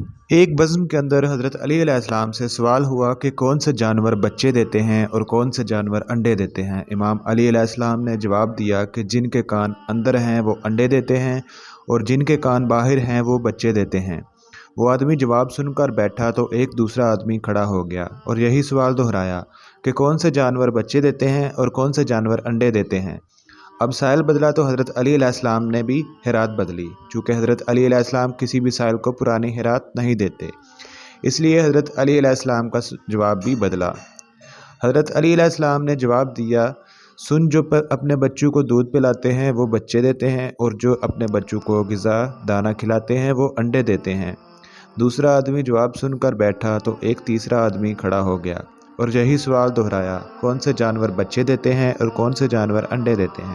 ایک بزم کے اندر حضرت علی علیہ السلام سے سوال ہوا کہ کون سے جانور بچے دیتے ہیں اور کون سے جانور انڈے دیتے ہیں۔ امام علی علیہ السلام نے جواب دیا کہ جن کے کان اندر ہیں وہ انڈے دیتے ہیں اور جن کے کان باہر ہیں وہ بچے دیتے ہیں۔ وہ آدمی جواب سن کر بیٹھا تو ایک دوسرا آدمی کھڑا ہو گیا اور یہی سوال دہرایا کہ کون سے جانور بچے دیتے ہیں اور کون سے جانور انڈے دیتے ہیں۔ اب سائل بدلا تو حضرت علی علیہ السلام نے بھی حیرات بدلی، چونکہ حضرت علی علیہ السلام کسی بھی سائل کو پرانی حیرات نہیں دیتے، اس لیے حضرت علی علیہ السلام کا جواب بھی بدلا۔ حضرت علی علیہ السلام نے جواب دیا، سن جو اپنے بچوں کو دودھ پلاتے ہیں وہ بچے دیتے ہیں اور جو اپنے بچوں کو غذا دانہ کھلاتے ہیں وہ انڈے دیتے ہیں۔ دوسرا آدمی جواب سن کر بیٹھا تو ایک تیسرا آدمی کھڑا ہو گیا اور یہی سوال دہرایا، کون سے جانور بچے دیتے ہیں اور کون سے جانور انڈے دیتے ہیں۔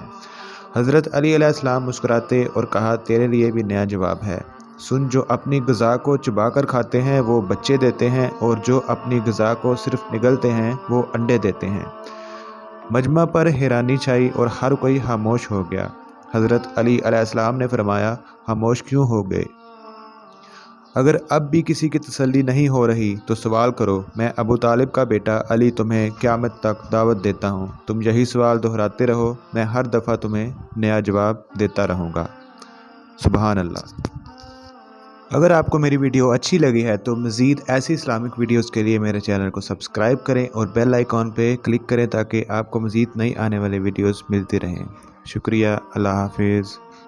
حضرت علی علیہ السلام مسکراتے اور کہا، تیرے لیے بھی نیا جواب ہے، سن جو اپنی غذا کو چبا کر کھاتے ہیں وہ بچے دیتے ہیں اور جو اپنی غذا کو صرف نگلتے ہیں وہ انڈے دیتے ہیں۔ مجمع پر حیرانی چھائی اور ہر کوئی خاموش ہو گیا۔ حضرت علی علیہ السلام نے فرمایا، خاموش کیوں ہو گئے؟ اگر اب بھی کسی کی تسلی نہیں ہو رہی تو سوال کرو، میں ابو طالب کا بیٹا علی تمہیں قیامت تک دعوت دیتا ہوں، تم یہی سوال دہراتے رہو، میں ہر دفعہ تمہیں نیا جواب دیتا رہوں گا۔ سبحان اللہ۔ اگر آپ کو میری ویڈیو اچھی لگی ہے تو مزید ایسی اسلامک ویڈیوز کے لیے میرے چینل کو سبسکرائب کریں اور بیل آئیکن پہ کلک کریں تاکہ آپ کو مزید نئی آنے والی ویڈیوز ملتی رہیں۔ شکریہ، اللہ حافظ۔